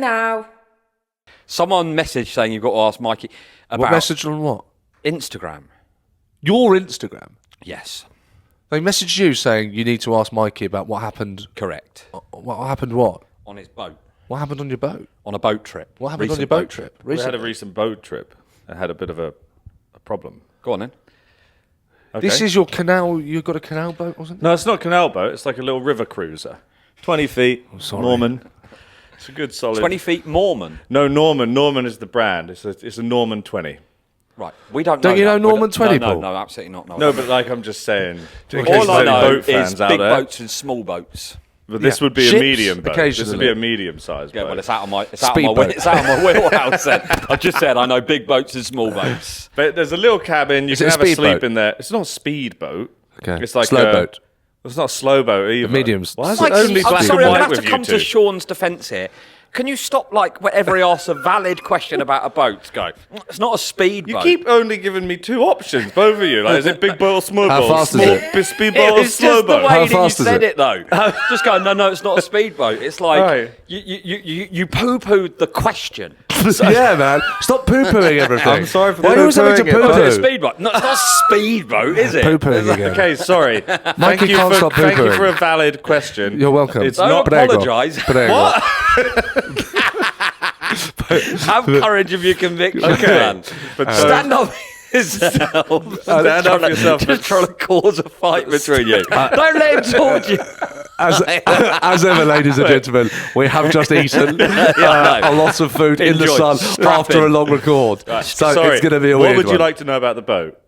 now. Someone messaged saying you've got to ask Mikey about... What message on what? Instagram. Your Instagram? Yes. They messaged you saying you need to ask Mikey about what happened. Correct. What happened what? On his boat. What happened on your boat? On a boat trip. What happened on your boat trip? We had a recent boat trip. I had a bit of a problem. Go on then. Okay. This is your canal. You've got a canal boat, wasn't it? No, it's not a canal boat. It's like a little river cruiser. 20 feet. Norman. It's a good solid... 20 feet Mormon? No, Norman. Norman is the brand. It's a Norman 20. Right. We don't know. Don't you know Norman 20, No, Paul? no, absolutely not. No, but like I'm just saying. All I know boat is fans out big there, boats and small boats. But this would be Ships, a medium boat. This would be occasionally. a medium-sized Yeah, boat. well, it's out of my Speedboat. it's out of my wheelhouse. Then I just said I know big boats and small boats. But there's a little cabin. You Is can it a have a sleep speedboat? in there. It's not a speedboat. Okay. It's like Slow boat. It's not a slow boat either. medium- Why is Like, it only I'm black sorry, and I'm white going to with have to you come two? to Sean's defence here. Can you stop, like, whenever he asks a valid question about a boat, go, it's not a speedboat. You keep only giving me two options, both of you. Like, is it big boat or small How boat? fast is it? Speedboat or It's slow just the boat? way How that you fast is said it? it, though. Just go, no, it's not a speedboat. It's like, Right. you poo-pooed the question. Yeah, man. Stop poo-pooing everything. I'm sorry for Why are you always having to poo-pooing it. Is it a poo-poo? speedboat? No, it's not a speedboat, is it? Poo-pooing again. Okay, sorry. Thank Mikey you can't for stop thank you poo-pooing. for a valid question. You're welcome. It's Don't not Prego. apologise. Prego. Have courage of your conviction, Okay, man. but Stand up yourself. Stand up yourself. Just trying to cause a fight between you. Don't let him talk to you. As ever, ladies and gentlemen, we have just eaten a lot of food in the Enjoy. sun Strap after in. a long record. So Sorry, it's going to be a what weird would you one. like to know about the boat?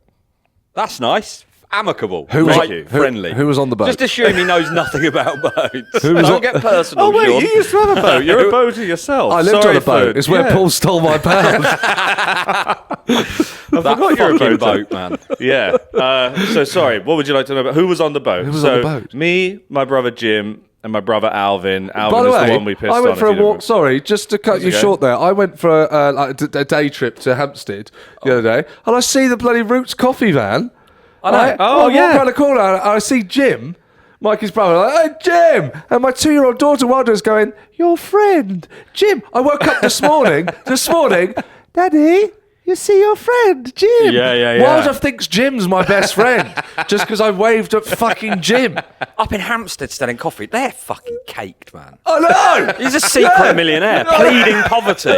That's nice. Amicable. Who was- right, friendly. who was on the boat? Just assume he knows nothing about boats. Who was Don't on- get personal, Oh wait, Sean. you used to have a boat. You're a boater yourself. I lived Sorry on a boat. for- It's where yeah. Paul stole my pound. That forgot you're a fucking boater. boat, man. Yeah. So sorry. What would you like to know about? Who was on the boat? Who was so on the boat? Me, my brother Jim, and my brother Alvin. By Alvin the is way, the one we pissed I on. went for if a you don't walk. Sorry, just to cut you okay. short there. I went for a day trip to Hampstead the other day, and I see the bloody Roots coffee van. I know. Right? Oh, I yeah. walk around the corner, and I see Jim, Mikey's brother. Like, hey, Jim! And my 2-year-old daughter Wilder's going, your friend, Jim. I woke up this morning, Daddy, you see your friend, Jim. Yeah. Wilder thinks Jim's my best friend just because I waved at fucking Jim. Up in Hampstead selling coffee, they're fucking caked, man. Oh no! He's a secret millionaire, pleading poverty.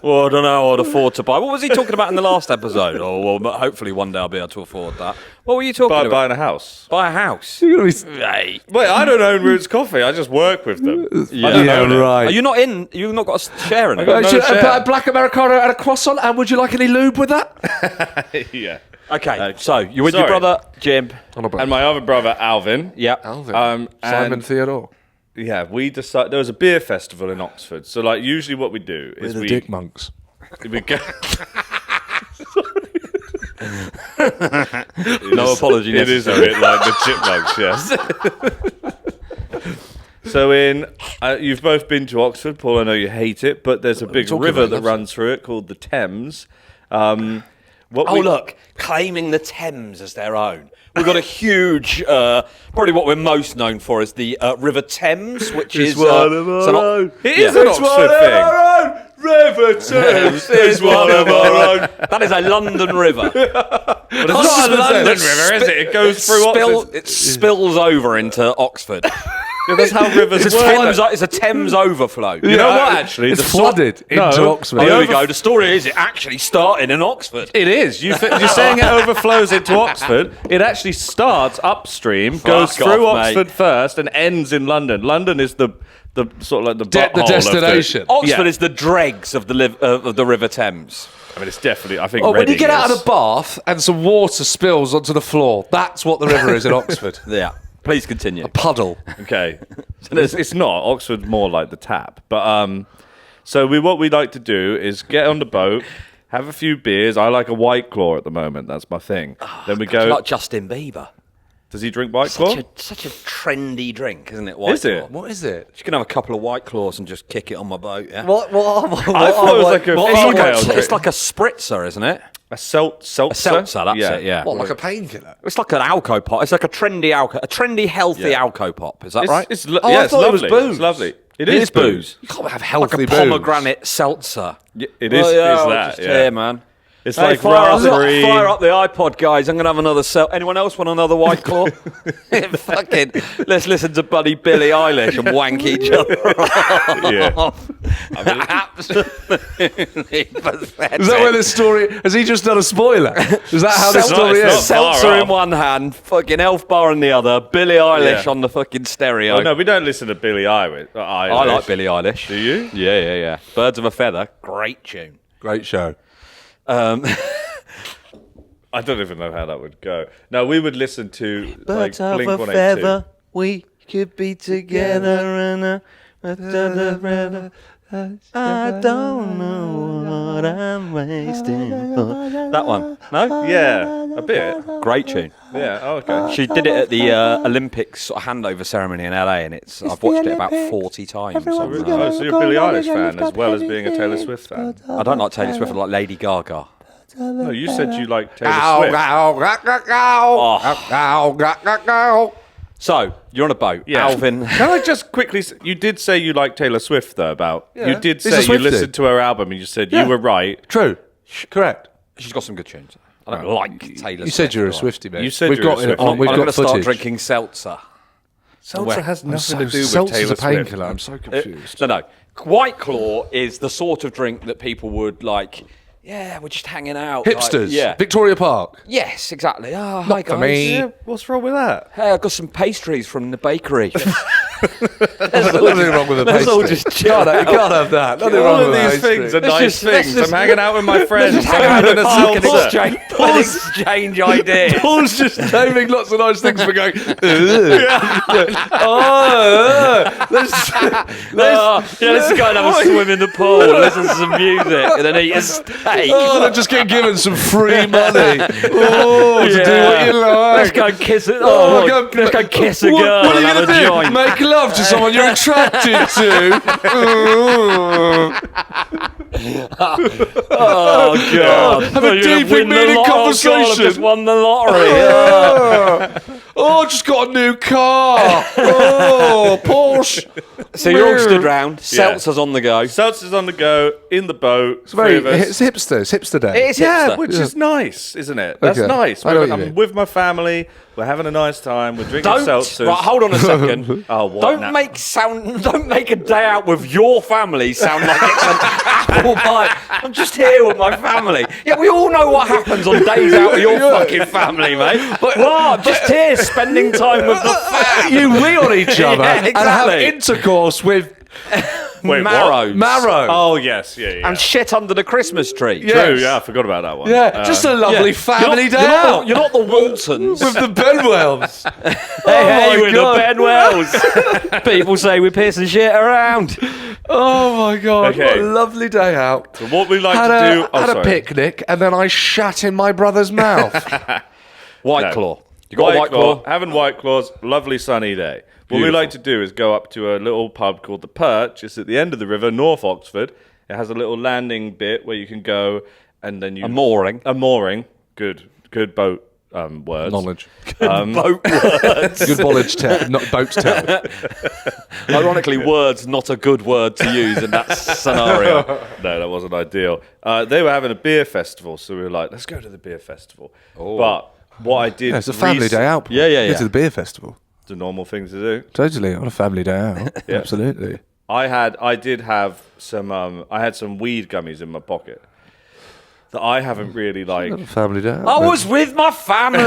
Well, I don't know, I'd afford to buy. What was he talking about in the last episode? Oh, well, but hopefully one day I'll be able to afford that. What were you talking about? Buying a house. Buy a house. You're gonna be... Hey. Wait, I don't own Roots Coffee. I just work with them. Yeah, right. Are you not in? You've not got a share in it? got no share. A black Americano and a croissant, and would you like any lube with that? Yeah. Okay, so you're with your sorry. brother Jim. And my other brother Alvin. Yep. Alvin. Simon and Theodore. yeah, we decided there was a beer festival in Oxford. So like usually what we do We're is the we dick monks. go. No apology It is a necessary. bit like the chipmunks, yes. So you've both been to Oxford, Paul. I know you hate it, but there's a big talking river about? that runs through it called the Thames. Look, claiming the Thames as their own. We've got a huge, probably what we're most known for is the River Thames, which is one of our own. It is Yeah. an Oxford thing. River Thames is one of our own. That is a London river. But it's not a London river, is it? It goes through Oxford. It spills over into Oxford. Yeah, that's how rivers It's work. a Thames overflow. You know what, actually? It's The flooded into Oxford. Oh, there we go. The story is it actually started in Oxford. It is. You're saying it overflows into Oxford. It actually starts upstream, goes Fuck through off, Oxford mate. first, and ends in London. London is the sort of like the butthole of destination. Oxford Yeah. is the dregs of the River Thames. I mean, it's definitely. I think. Oh, when you Reading get out is. of the bath and some water spills onto the floor, that's what the river is in Oxford. Yeah. Please continue. Puddle. Okay, it's not. Oxford's more like the tap. But so what we like to do is get on the boat, have a few beers. I like a White Claw at the moment. That's my thing. Then we go. Like Justin Bieber. Does he drink White Claw? Such a trendy drink, isn't it? White Is it? Claw. What is it? You can have a couple of White Claws and just kick it on my boat. Yeah. What I thought it was like a female It's drink. like a spritzer, isn't it? A seltzer. A seltzer. That's it. Yeah. What, like a painkiller? It's like an Alco pop. It's like a trendy healthy Alco pop. Is that right? It's I yeah, it's thought it was lovely. booze. It's lovely. It is booze. You can't have Like healthy a booze. pomegranate seltzer. It is. I'll that. just Yeah. here, man. It's Hey, like fire raspberry. up the iPod, guys. I'm going to have another Anyone else want another White Claw? Fucking, let's listen to Buddy Billie Eilish and wank each other off. Absolutely pathetic. Is that where the story... Has he just done a spoiler? Is that how the story it's is? not far Seltzer in off. one hand, fucking Elf Bar in the other, Billie Eilish on the fucking stereo. Oh, no, we don't listen to Billie Eilish. I like Billie Eilish. Do you? Yeah. Birds of a Feather, great tune. Great show. I don't even know how that would go. No, we would listen to like Birds of Blink a 182. feather, we could be together in I don't know what I'm wasting for. That one, no? Yeah, a bit. Great tune. Yeah. Oh, okay. She did it at the Olympics sort of handover ceremony in LA, and I've watched it about 40 times. Oh, so you're a Billie Eilish fan as well as being a Taylor Swift fan. I don't like Taylor Swift, I like Lady Gaga. No, you said you like Taylor Swift. So, you're on a boat. Yeah. Alvin. Can I just quickly... You did say you like Taylor Swift, though, You did He's a say you Swiftie. listened to her album and you said Yeah. you were right. True. Correct. She's got some good tunes. I don't like Taylor Swift. You said you're a Swiftie, mate. You said we've you're a got it Swiftie. on. We've I'm got going to start footage. drinking seltzer. Seltzer has nothing to do with Seltzer's Taylor a Swift. painkiller. I'm so confused. No. White Claw is the sort of drink that people would like. Yeah, we're just hanging out. Hipsters. Like, yeah. Victoria Park. Yes, exactly. Oh, hi for guys. me. Yeah, what's wrong with that? Hey, I've got some pastries from the bakery. There's nothing wrong with a Let's all pastry. just chill. You can't have that. Nothing All wrong of with these pastry. things are Let's nice just- let's things. just- I'm hanging out with my friends. Just I'm hang out having in a the park and seltzer. exchange ideas. Paul's just naming lots of nice things for going. Let's go and have a swim in the pool, listen to some music, and then eat a steak. Oh, they're just getting given some free money. Oh, to do what you like. Let's go and kiss it. Oh, Let's go kiss a What girl are and you have a gonna do? joint. Make love to someone you're attracted to. Oh God! Have a deep and meaning conversation. Oh, God, I've just won the lottery. Oh, just got a new car. Oh, Porsche. So you're all stood round. Seltzer's on the go. Seltzer's on the go, in the boat. It's very, three of us. it's hipster. It's hipster day. It is Yeah, hipster. which is nice, isn't it? That's Okay. nice. I know what you I'm mean. with my family. We're having a nice time. We're drinking Don't seltzers. right, hold on a second. Oh, what Don't now? Don't make a day out with your family sound like it's an apple pie. I'm just here with my family. Yeah, we all know what happens on days out with your fucking family, mate. But I'm just here spending time with the fam. You wee on each other Yeah, and have exactly. intercourse with Wait, Marrows. marrow. Oh, yes. Yeah. And shit under the Christmas tree. Yeah. True, Yes. yeah, I forgot about that one. Yeah, just a lovely family day out. You're not the Waltons. with the Bedwells. Hey, my we're God. the Bedwells. People say we piss and shit around. Oh my God! Okay. What a lovely day out. So what we like Had to do... had a sorry. picnic and then I shat in my brother's mouth. White No. Claw. You got a White Claw? Having White Claws, lovely sunny day. What we Beautiful. like to do is go up to a little pub called The Perch. It's at the end of the river, North Oxford. It has a little landing bit where you can go and then you... A mooring. A mooring. Good boat words. Knowledge. Boat words. Good knowledge tell, not boat tell. Ironically, words not a good word to use in that scenario. No, that wasn't ideal. They were having a beer festival, so we were like, let's go to the beer festival. But what I did... Yeah, it's a family day out. Paul. Yeah. Go to the beer festival. The normal thing to do. Totally on a family day out. Absolutely. I did have some I had some weed gummies in my pocket that I haven't really like. Family day out. I was with my family.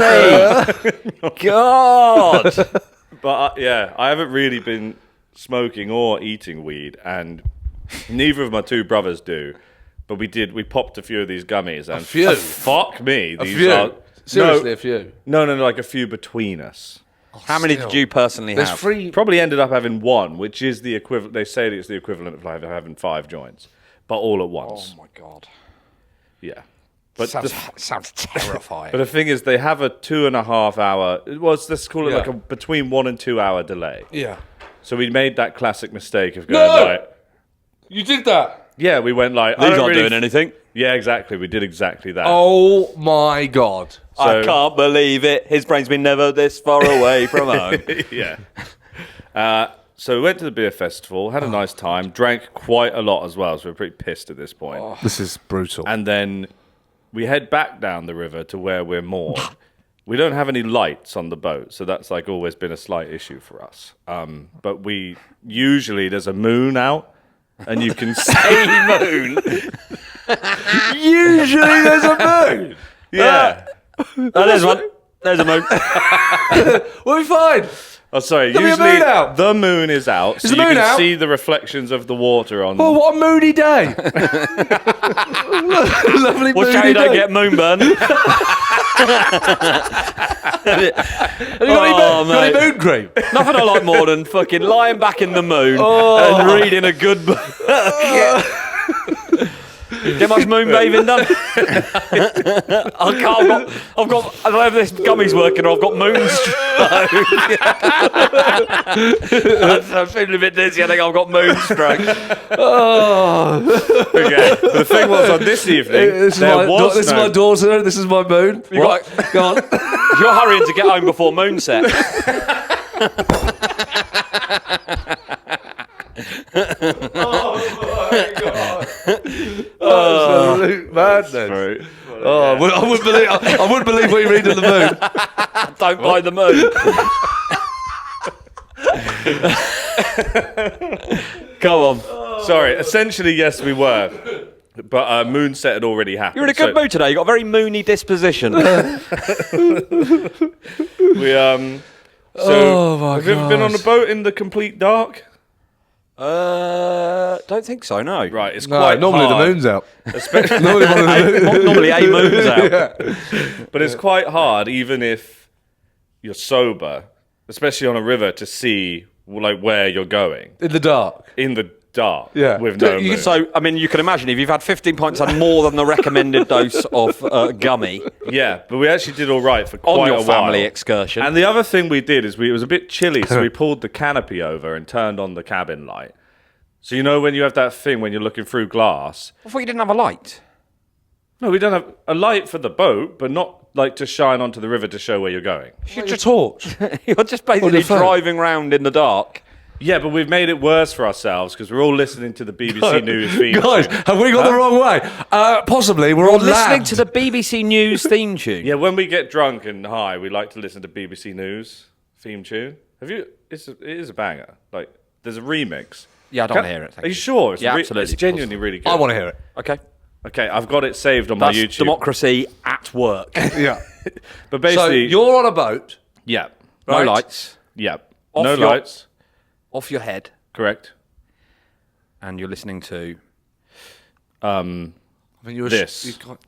God. But yeah, I haven't really been smoking or eating weed, and neither of my two brothers do. But we popped a few of these gummies, and few? fuck me, a these few. are Seriously, a few. no, like a few between us. How many did you personally There's have? free. Probably ended up having one, which is the equivalent. They say that it's the equivalent of like having 5 joints, but all at once. Oh my God. Yeah, but Sounds terrifying. But the thing is, they have a 2.5 hour. Let's call it Yeah. like a between 1 and 2 hour delay. Yeah. So we made that classic mistake of going like, You did that. yeah, we went like, These I don't aren't really doing anything. Yeah, exactly. We did exactly that. Oh my God. I So- can't believe it. His brain's been never this far away from home. yeah. So we went to the beer festival, had a nice time, drank quite a lot as well, so we're pretty pissed at this point. This is brutal. And then we head back down the river to where we're moored. We don't have any lights on the boat, so that's like always been a slight issue for us. But usually there's a moon out, and you can see moon. Usually there's a moon. Yeah. Oh, there's one. There's a moon. We'll be fine. Oh, sorry. There'll be a Usually moon out. the moon is out, so the you moon can out? see the reflections of the water on. Oh, what a moody day. Lovely Watch moody how you don't day. get moonburn. Have you got any moon cream? Nothing I like more than fucking lying back in the moon and reading a good book. Get much moon bathing done? I don't know if this gummy's working or I've got moonstroke. I'm feeling a bit dizzy. I think I've got moonstroke. Okay. The thing was, on this evening, This is my daughter. This is my moon. Go on. You're hurrying to get home before moonset. Absolute madness. Oh, well, I wouldn't believe what you read in the moon. Don't buy the moon. Go on. Sorry, essentially, yes, we were. But moonset had already happened. You're in a good mood today. You've got a very moony disposition. We Oh my have you ever been on a boat in the complete dark? Don't think so, no. Right, it's No, quite normally hard. the moon's out. Especially, Normally a moon's out. but it's quite hard, even if you're sober, especially on a river, to see like where you're going In the dark. in the dark. Yeah. with no moon. So, I mean, you can imagine if you've had 15 pints and more than the recommended dose of gummy Yeah, but we actually did all right for quite on your a family while. excursion. And the other thing we did is it was a bit chilly, so we pulled the canopy over and turned on the cabin light. So you know when you have that thing when you're looking through glass? I thought you didn't have a light. No, we don't have a light for the boat, but not like to shine onto the river to show where you're going. Like a torch. You're just basically phone. driving around in the dark. Yeah, but we've made it worse for ourselves because we're all listening to the BBC News feed. Guys, have we gone the wrong way? Possibly. We're on Listening land. to the BBC News theme tune. Yeah, when we get drunk and high, we like to listen to BBC News theme tune. Have you? It is a banger. Like, there's a remix. Yeah, I don't want to hear it. Are you sure? It's Yeah, absolutely. It's genuinely really good. I want to hear it. Okay. Okay, I've got it saved on That's my YouTube. democracy at work. Yeah. But So basically, you're on a boat. yeah, No Right. lights. yeah, Off no your- lights. Off your head. Correct. And you're listening to... I mean, you were This. you can't-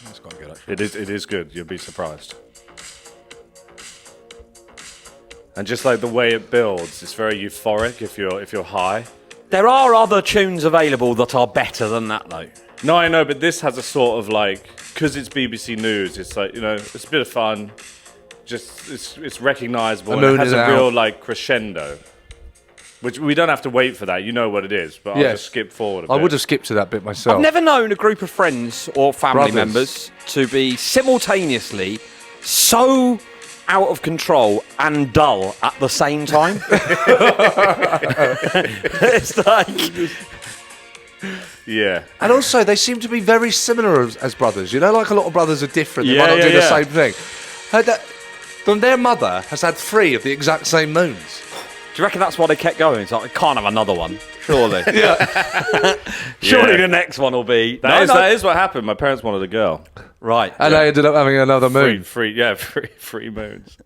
That's quite good, actually. It is good. You'll be surprised. And just like the way it builds, it's very euphoric if you're high. There are other tunes available that are better than that, though. No, I know, but this has a sort of like, because it's BBC News, it's like, you know, it's a bit of fun. Just it's recognisable and it moon has is a out. real like crescendo. Which we don't have to wait for that. You know what it is, but I'll Yes. just skip forward a bit. I would have skipped to that bit myself. I've never known a group of friends or family Brothers. members to be simultaneously so out of control and dull at the same time. It's like... Yeah. And also, they seem to be very similar as brothers. You know, like a lot of brothers are different. They Yeah, might not yeah, do the yeah. same thing. Their mother has had 3 of the exact same moons. Do you reckon that's why they kept going? It's like, we can't have another one, surely. Surely Yeah. the next one will be... That is what happened. My parents wanted a girl. Right. And they ended up having another moon. Free moons.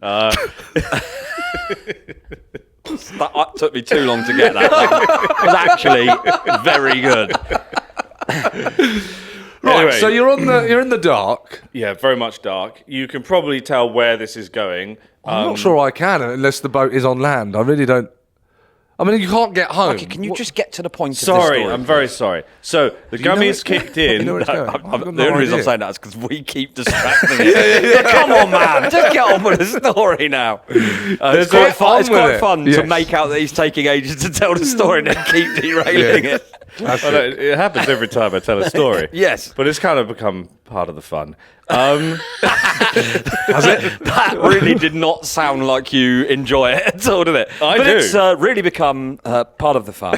That took me too long to get that. It was actually very good. Right, Anyway. so you're in the dark. Yeah, very much dark. You can probably tell where this is going. I'm not sure I can unless the boat is on land. I really don't. I mean, you can't get home. Okay, can you just get to the point of the Sorry, story? I'm very sorry. So the you know gummies it's kicked going? in. You know where it's going? I've got The no only reason I'm idea. saying that is because we keep distracting it. Come on, man. Just get on with the story now. It's quite fun, on with it. to Yes. make out that he's taking ages to tell the story and then keep derailing it. It happens every time I tell a story. Yes. But it's kind of become part of the fun. Has it? That really did not sound like you enjoy it at all, did it? I but do. It's really become part of the fun.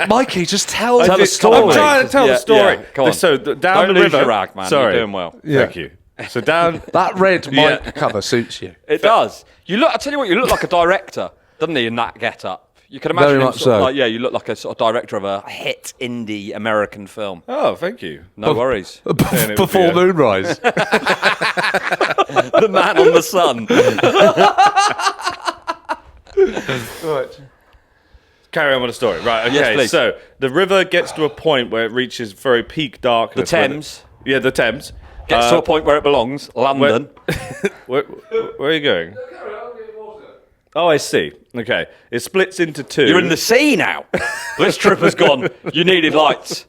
Mikey, just tell Tell the a story. story. I'm trying to tell Yeah, the story. yeah, go on. So down Don't the lose river. your rag, man. Sorry. You're doing well. Thank you. So down. That red Yeah. mic cover suits you. It does. You look. I tell you what. You look like a director, doesn't he? In that get-up. You can imagine Very him much sort of so. like, yeah, you look like a sort of director of a hit indie American film. Oh, thank you. No worries. Saying it would Before be a- moonrise. The man on the sun. Right. Carry on with the story. Right, okay. Yes, please. So the river gets to a point where it reaches very peak The darkness. Thames Yeah, the Thames. gets to a point where it belongs. London. Where are you going? Oh, I see. Okay. It splits into two. You're in the sea now. This trip has gone. You needed lights.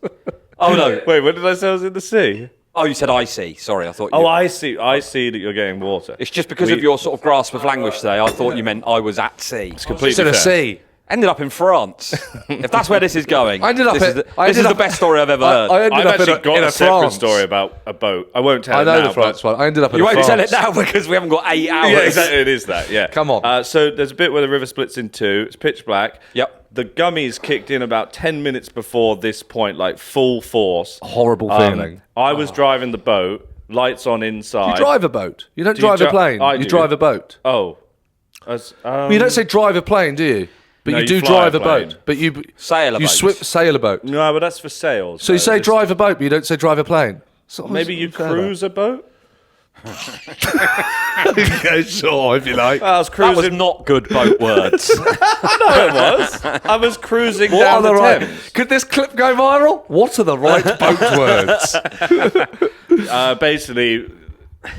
Oh no. Wait, what did I say I was in the sea? Oh, you said I see. Sorry, I thought. Oh, You... I see. I see that you're getting water. It's just because of your sort of grasp of language today. I thought you meant I was at sea. completely To the fair. sea. Ended up in France. If that's where this is going, I ended up this at- is the, I this ended is the up- best story I've ever heard. I ended I've up actually in got a a separate France. story about a boat. I won't tell I it know now. the France but- one. I ended up in You a won't France. tell it now because we haven't got 8 hours. Yeah, exactly. It is that. Yeah. Come on. So there's a bit where the river splits in two. It's pitch black. Yep. The gummies kicked in about 10 minutes before this point, like full force. Horrible feeling. I was driving the boat, lights on inside. You drive a boat. You don't Do you drive a dri- plane. I You do. drive a boat. Oh. You don't say drive a plane, do you? But No, you you do fly a drive a plane. boat. But you Sail a you boat. sail a boat. No, but that's for sales. So you say this- drive a boat, but you don't say drive a plane. So Maybe you cruise a boat? Yeah, sure, if you like. I was That cruising. was not good boat words. No, it was. I was cruising What down are the the right? Thames. Could this clip go viral? What are the right boat words? Basically,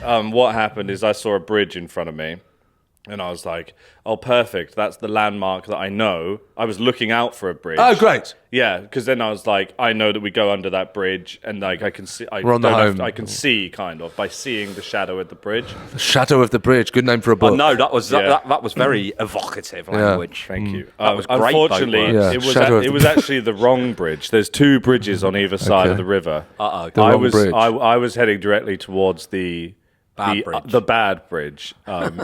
what happened is I saw a bridge in front of me, and I was like, "Oh, perfect! That's the landmark that I know." I was looking out for a bridge. Oh, great. Yeah, because then I was like, I know that we go under that bridge, and like I can see. We're on the home. I can see kind of by seeing the shadow at the bridge. The Shadow of the Bridge. Good name for a I book. know that was Yeah. that was very evocative language. Thank you. That was great boat Unfortunately, words. Yeah, it was Shadow of it the was actually the wrong bridge. There's two bridges on either side Okay. of the river. Uh-oh. The I wrong was bridge. I was heading directly towards the Bad bridge. the bad bridge.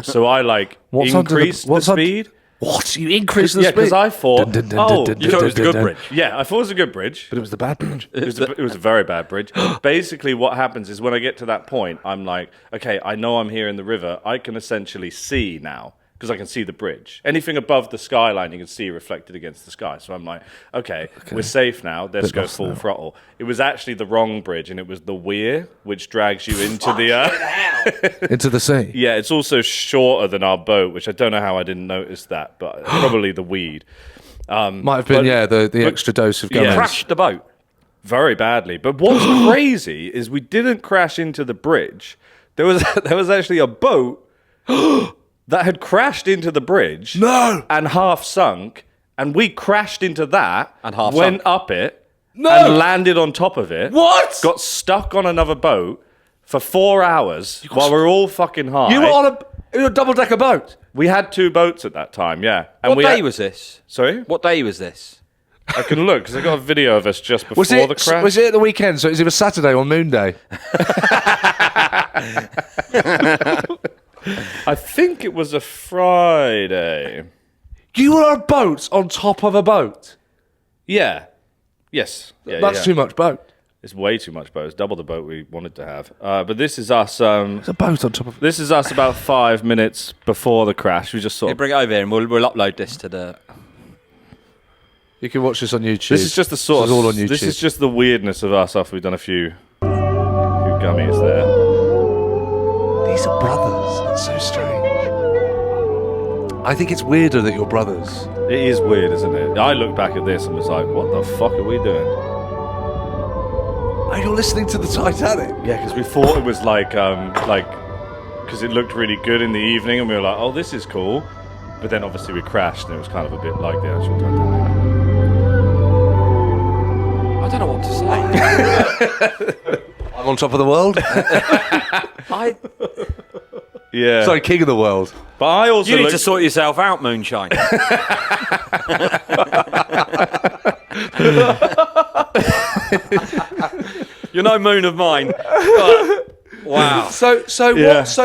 So I like What's under the- increased the, what's un- speed. What? You increase the Yeah, speed? because I thought, Dun, dun, dun, oh, dun, You thought it was a dun, good dun. bridge. yeah, I thought it was a good bridge. But it was the bad bridge. It was a very bad bridge. Basically, what happens is when I get to that point, I'm like, okay, I know I'm here in the river. I can essentially see now because I can see the bridge. Anything above the skyline, you can see reflected against the sky. So I'm like, okay. We're safe now. Let's go lost full now. throttle. It was actually the wrong bridge, and it was the weir, which drags you into the. Into the sea. Yeah, it's also shorter than our boat, which I don't know how I didn't notice that, but probably the weed. Might have been, the extra dose of Yeah. gummies. Crashed the boat. Very badly. But what's crazy is we didn't crash into the bridge. There was actually a boat that had crashed into the bridge. No! And half sunk, and we crashed into that And half went sunk. up it No! and landed on top of it. What? Got stuck on another boat for 4 hours while we're all fucking high. You were on a double-decker boat. We had two boats at that time, yeah. And What we day had- was this? Sorry? What day was this? I can look because I got a video of us just before Was it? the crash. Was it at the weekend? So it was either Saturday or Moon Day. I think it was a Friday. You were on a boat on top of a boat. Yeah. Yes. Yeah, That's yeah. too much boat. It's way too much boat. It's double the boat we wanted to have. But this is us. It's a boat on top of. This is us about 5 minutes before the crash. We just sort You of. bring it over here and we'll upload this to the. You can watch this on YouTube. This is just the sort This of. is all on YouTube. This is just the weirdness of us after we've done a few gummies there. These are brothers. It's so strange. I think it's weirder that you're brothers. It is weird, isn't it? I look back at this and was like, what the fuck are we doing? Oh, you're listening to the Titanic. Yeah, because we thought it was like, because it looked really good in the evening, and we were like, oh, this is cool. But then obviously we crashed, and it was kind of a bit like the actual Titanic. I don't know what to say. I'm on top of the world. I. Yeah. Sorry, king of the world. But I also You need looked- to sort yourself out, Moonshine. You're no moon of mine. But, wow.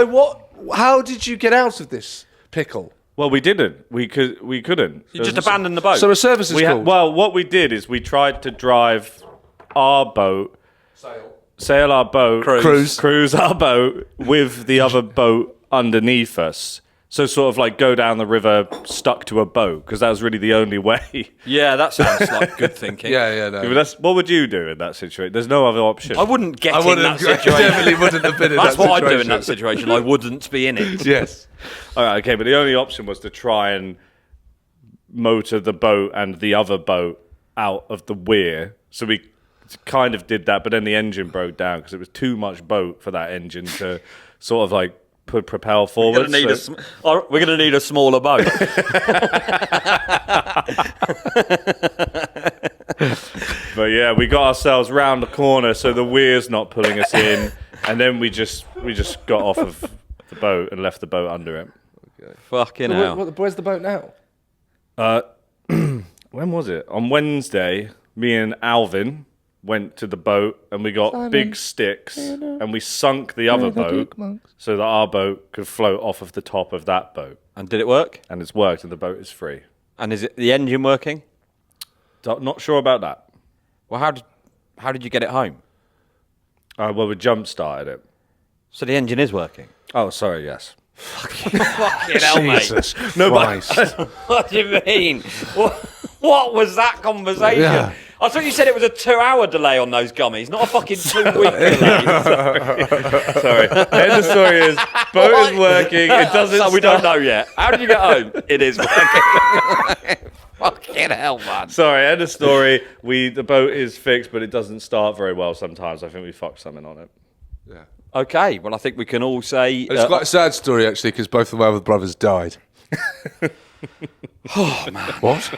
What? How did you get out of this pickle? Well, we didn't. We couldn't. You just abandoned the boat. So a service is called. Well, what we did is we tried to drive our boat, sail our boat, cruise our boat with the other boat underneath us. So sort of like go down the river stuck to a boat, because that was really the only way. Yeah, that sounds like good thinking. No. What would you do in that situation? There's no other option. I wouldn't get in that situation. Definitely wouldn't have been in That's that situation. what I'd do in that situation. I wouldn't be in it. Yes. All right, okay, but the only option was to try and motor the boat and the other boat out of the weir. So we kind of did that, but then the engine broke down because it was too much boat for that engine to sort of like propel forward. We're going to need a smaller boat. But yeah, we got ourselves round the corner so the weir's not pulling us in, and then we just got off of the boat and left the boat under it. Fucking hell. Where's the boat now? When was it? On Wednesday, me and Alvin went to the boat and we got big sticks and we sunk the other boat so that our boat could float off of the top of that boat. And did it work? And it's worked and the boat is free. And is it the engine working? Not sure about that. Well, how did you get it home? Well, we jump-started it. So the engine is working? Oh, sorry, yes. Fucking hell, mate. Jesus Christ. What do you mean? What was that conversation? Yeah. I thought you said it was a 2-hour delay on those gummies, not a fucking 2-week delay. Sorry. End of story is, boat is working, it doesn't So we start. don't know yet. How did you get home? It is working. Fucking hell, man. Sorry, end of story. The boat is fixed, but it doesn't start very well sometimes. I think we fucked something on it. Yeah. Okay, well, I think we can all say... It's quite a sad story, actually, because both of my other brothers died. oh, man. What?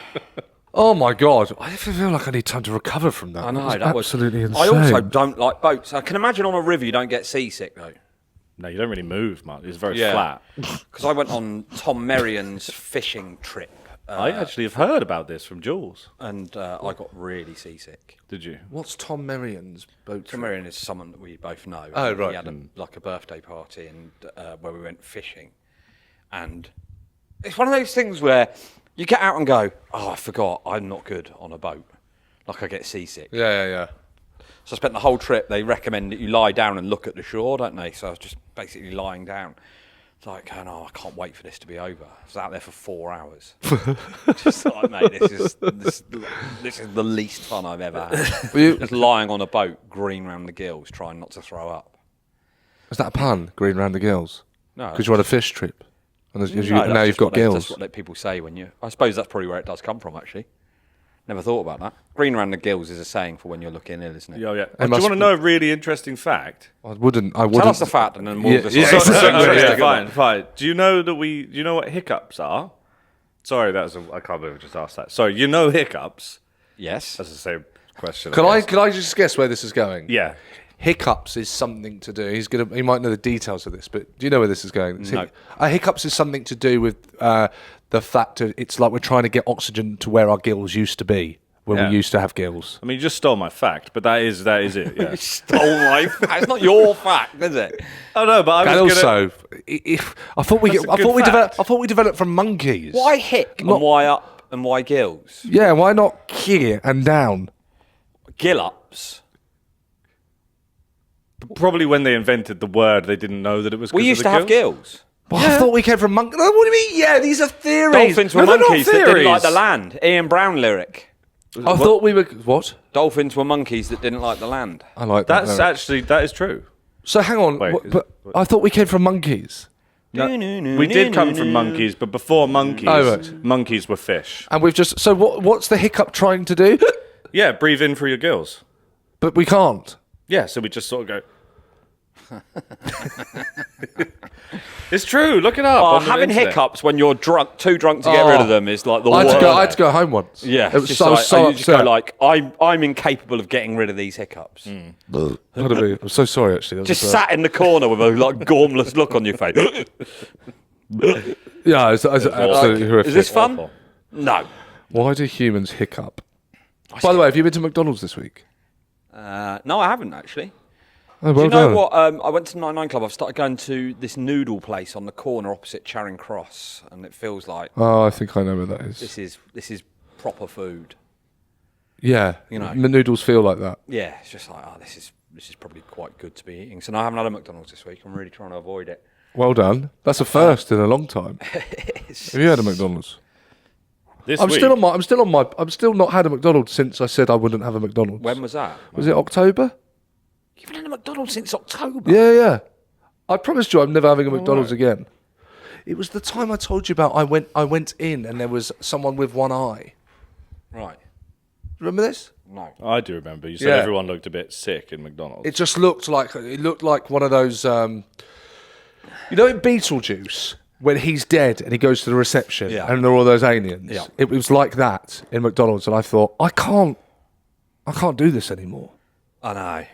Oh, my God. I feel like I need time to recover from that. I know, that was absolutely insane. I also don't like boats. I can imagine on a river you don't get seasick, though. No, you don't really move, man. It's very flat. Because I went on Tom Merrian's fishing trip. I actually have heard about this from Jules. And I got really seasick. Did you? What's Tom Merrian's boat? Tom Merrian is someone that we both know. Oh, right. He had a birthday party and where we went fishing. And it's one of those things where you get out and go, oh, I forgot, I'm not good on a boat. Like I get seasick. Yeah. So I spent the whole trip, they recommend that you lie down and look at the shore, don't they? So I was just basically lying down. It's like, going, oh, I can't wait for this to be over. I was out there for 4 hours. Just like, mate, this is the least fun I've ever had. Just lying on a boat, green round the gills, trying not to throw up. Is that a pun, green round the gills? No. Because you had a fish trip. And No, now you've got gills. That's what people say when you... I suppose that's probably where it does come from, actually. Never thought about that. Green round the gills is a saying for when you're looking ill, isn't it? Yeah. Do you want to know a really interesting fact? I wouldn't. Tell us the fact and then we'll Fine. Do you know what hiccups are? Sorry, I can't believe I just asked that. Sorry, you know hiccups? Yes. That's the same question. Can I just guess where this is going? Yeah. Hiccups is something to do. He might know the details of this, but do you know where this is going? No. Hiccups is something to do with the fact that it's like we're trying to get oxygen to where our gills used to be when we used to have gills. I mean, you just stole my fact, but that is it. Yeah. You stole my fact. It's not your fact, is it? Oh no, but I thought we developed from monkeys. Why hick and why up and why gills? Yeah, why not here and down? Gill ups. Probably when they invented the word, they didn't know that it was. We used to have gills. Well, I thought we came from monkeys. What do you mean? Yeah, these are theories. Dolphins were monkeys that didn't like the land. Ian Brown lyric. I thought we were... What? Dolphins were monkeys that didn't like the land. I like that. That is true. So hang on, but I thought we came from monkeys. No, we did come from monkeys, but before monkeys, monkeys were fish. And we've just... So what's the hiccup trying to do? Yeah, breathe in through your gills. But we can't. Yeah, so we just sort of go... It's true. Look it up. Oh, having hiccups when you're drunk, too drunk to get rid of them is like the worst. I had to go home once. Yeah, it was so upset. I'm incapable of getting rid of these hiccups. I'm so sorry, actually. Just sat in the corner with a gormless look on your face. Yeah, it's absolutely horrific. Is this fun? No. Why do humans hiccup? By the way, have you been to McDonald's this week? No, I haven't actually. Oh, well Do you know done. what? I went to the 99 Club. I've started going to this noodle place on the corner opposite Charing Cross, and it feels like Oh, I think I know where that is. this is proper food. Yeah, You know. the noodles feel like that. Yeah, it's just like, this is probably quite good to be eating. So no, I haven't had a McDonald's this week. I'm really trying to avoid it. Well done. That's a first in a long time. Have you had a McDonald's? This I'm week, still not had a McDonald's since I said I wouldn't have a McDonald's. When was that? Was it October? You've been in a McDonald's since October? Yeah. I promised you I'm never having a McDonald's again. It was the time I told you about. I went in and there was someone with one eye. Right. Remember this? No. I do remember. You said Yeah. everyone looked a bit sick in McDonald's. It just looked like one of those. In Beetlejuice when he's dead and he goes to the reception and there are all those aliens. Yeah. It was like that in McDonald's, and I thought I can't do this anymore. I know.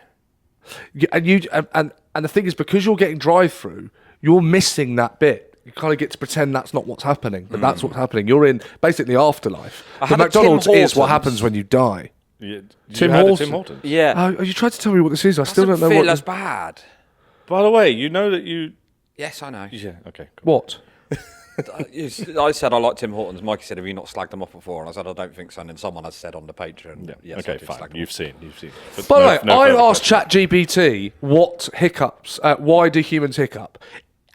And the thing is, because you're getting drive-through, you're missing that bit. You kind of get to pretend that's not what's happening, but that's what's happening. You're in basically the afterlife. The had a McDonald's Tim is what Hortons. happens when you die. Yeah. Tim you had a Hortons. Tim Hortons? Yeah. Oh, you tried to tell me what this is. I still don't Doesn't know feel what. as bad. By the way, you know that you... Yes, I know. Yeah, okay, cool. What? I said I like Tim Hortons. Mikey said, have you not slagged them off before? And I said, I don't think so. And then someone has said on the Patreon, yes, I Okay, did fine. slag them You've off. seen. But By the way, no I further asked questions. ChatGPT what hiccups. Why do humans hiccup?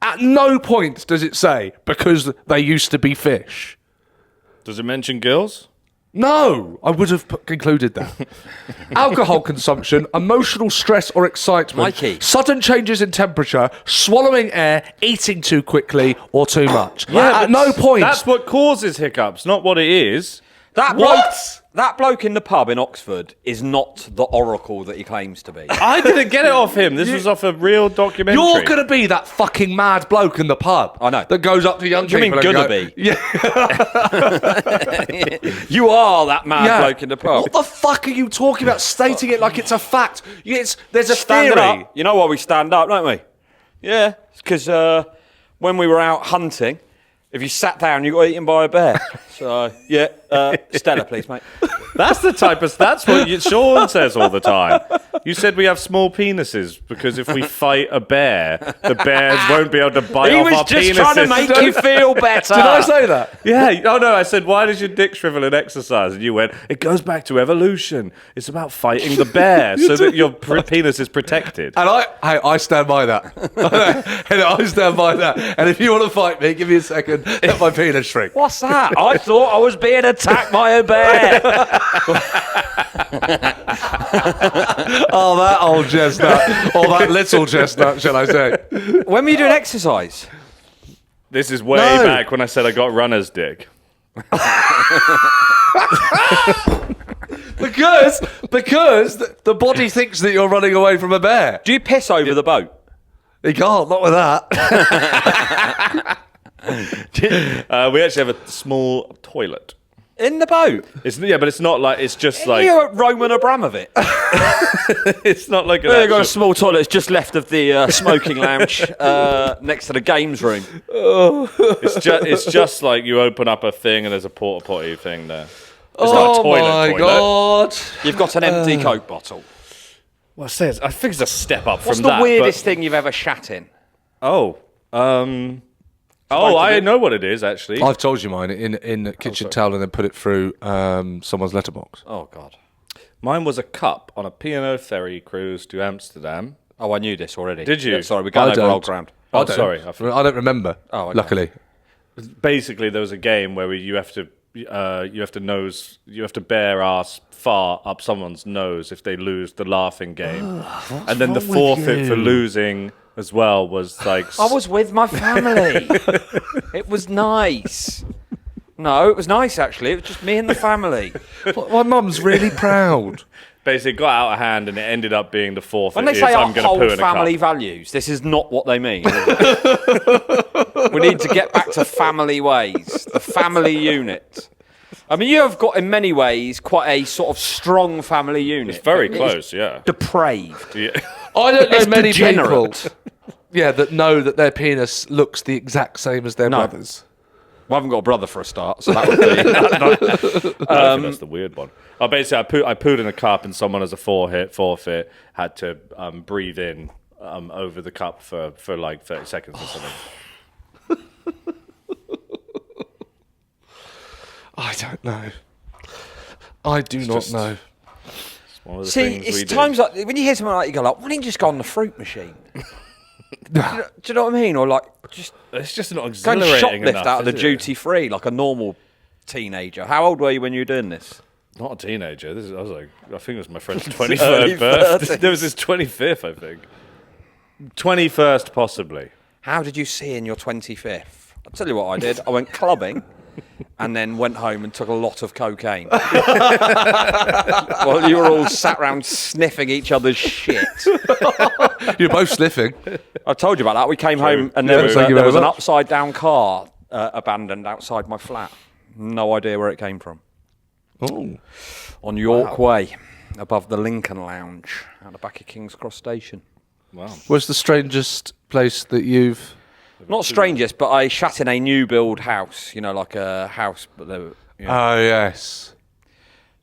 At no point does it say because they used to be fish. Does it mention girls? No, I would have concluded that. Alcohol consumption, emotional stress or excitement, Mikey. sudden changes in temperature, swallowing air, eating too quickly or too much. At but no point. That's what causes hiccups, not what it is. That bloke in the pub in Oxford is not the oracle that he claims to be. I didn't get it off him. This was off a real documentary. You're going to be that fucking mad bloke in the pub. I know. That goes up to young Do you people. mean and gonna go, be? Yeah. You are that mad bloke in the pub. What the fuck are you talking about? Stating it like it's a fact. There's a Standing theory. up. You know why we stand up, don't we? Yeah. Because when we were out hunting, if you sat down, you got eaten by a bear. So, yeah. Stella, please, mate. That's what Sean says all the time. You said we have small penises because if we fight a bear, the bears won't be able to bite He off was our just penises. trying to make you feel better. Did I say that? Yeah. Oh no, I said, why does your dick shrivel in exercise? And you went, it goes back to evolution. It's about fighting the bear so that your penis is protected. And I stand by that. And I stand by that. And if you want to fight me, give me a second. Let my penis shrink. What's that? I thought I was being attacked by a bear. Oh, that old chestnut. Or that little chestnut, shall I say. When were you doing exercise? This is way No. back when I said I got runner's dick. Because the body thinks that you're running away from a bear. Do you piss over the boat? You can't, not with that. We actually have a small toilet. In the boat? But it's not like, it's just like, You're Roman Abramovich. it's not like an They've got a actual- small toilet. It's just left of the smoking lounge next to the games room. It's just like you open up a thing and there's a porta potty thing there. It's not a toilet. God. You've got an empty Coke bottle. Well, I think it's a step up What's from the that. weirdest thing you've ever shat in? I know what it is actually. I've told you mine in a kitchen towel and then put it through someone's letterbox. Oh, God. Mine was a cup on a P&O ferry cruise to Amsterdam. Oh, I knew this already. Did you? Yeah, sorry, we're going I over don't. old ground. Oh, sorry. I don't remember. Oh, okay. Luckily. Basically, there was a game where you have to bear ass far up someone's nose if they lose the laughing game, and then the wrong with forfeit for you? losing as well was like. I was with my family. It was nice. No, it was nice, actually. It was just me and the family. My mum's really proud. Basically got out of hand and it ended up being the forfeit. When they is, say I'm gonna poo uphold in a family cup. values, this is not what they mean. We need to get back to family ways, the family unit. I mean, you have got, in many ways, quite a sort of strong family unit. It's very It is close, yeah. Depraved. Yeah. I don't know It's many people degenerate. that know that their penis looks the exact same as their No. brother's. Well, I haven't got a brother for a start, so that would be. I think that's the weird one. Oh, basically, I pooed in a cup, and someone as a forfeit had to breathe in over the cup for like 30 seconds or something. I don't know. I do not know. One of the See, things it's we times do. like when you hear something like, you go like, why didn't you just go on the fruit machine? Do you know what I mean? Or like, just It's just not go and exhilarating shoplift enough. out of the is it? duty free like a normal teenager. How old were you when you were doing this? Not a teenager. I think it was my friend's 23rd birthday. There was his 25th, I think. 21st, possibly. How did you see in your 25th? I'll tell you what I did. I went clubbing and then went home and took a lot of cocaine. Well, you were all sat around sniffing each other's shit. You're both sniffing. I told you about that. We came home and Yeah, there was, thank you there very was an much. upside down car abandoned outside my flat. No idea where it came from. Oh. On York Way, above the Lincoln Lounge, out the back of King's Cross Station. Wow. Where's the strangest place that you've... Not strangest, but I shat in a new build house. You know, like a house, but there, you know, Oh, yes.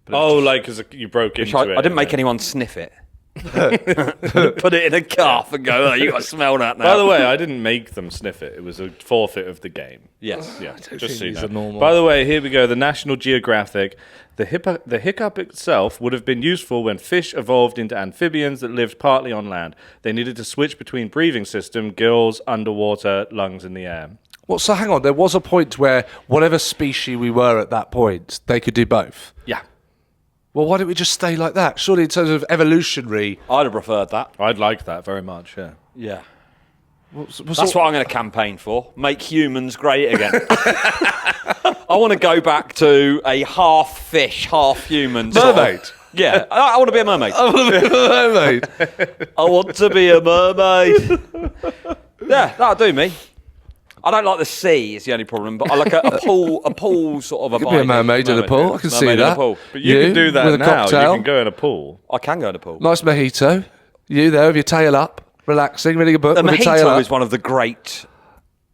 Oh, like because you broke into I it. didn't make anyone sniff it. Put it in a calf and go, oh, you got to smell that now. By the way, I didn't make them sniff it. It was a forfeit of the game. Yes. Yeah, think just so you these know. are normal. By the way, here we go. The National Geographic. The hiccup itself would have been useful when fish evolved into amphibians that lived partly on land. They needed to switch between breathing system, gills, underwater, lungs in the air. Well, so hang on. There was a point where whatever species we were at that point, they could do both. Yeah. Well, why don't we just stay like that? Surely in terms of evolutionary... I'd have preferred that. I'd like that very much, yeah. Yeah. What's That's what I'm going to campaign for. Make humans great again. I want to go back to a half fish, half human. sort of- Mermaid. Yeah, I want to be a mermaid. I want to be a mermaid. I want to be a mermaid. Yeah, that'll do me. I don't like the sea is the only problem, but I like a pool sort of a Could be a mermaid in a pool. I can see Mermaid in a that. pool. But you can do that with a now. cocktail. You can go in a pool. I can go in a pool. Nice mojito. You there with your tail up, relaxing, reading a book The with your tail mojito up. is one of the great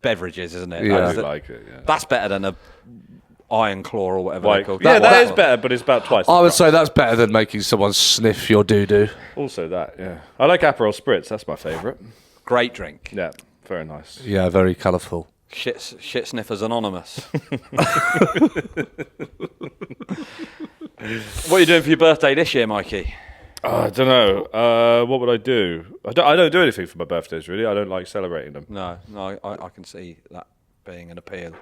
beverages, isn't it? Yeah. I That's do the- like it, yeah. That's better than a iron claw or whatever they're Like, called. yeah, that that is one. better, but it's about twice the I would price. say that's better than making someone sniff your doo-doo. Also that, yeah. I like Aperol Spritz. That's my favourite. Great drink. Yeah, very nice. Yeah, very colourful. Shit Sniffers Anonymous. What are you doing for your birthday this year, Mikey? I don't know. What would I do? I don't do anything for my birthdays, really. I don't like celebrating them. No, I can see that being an appeal.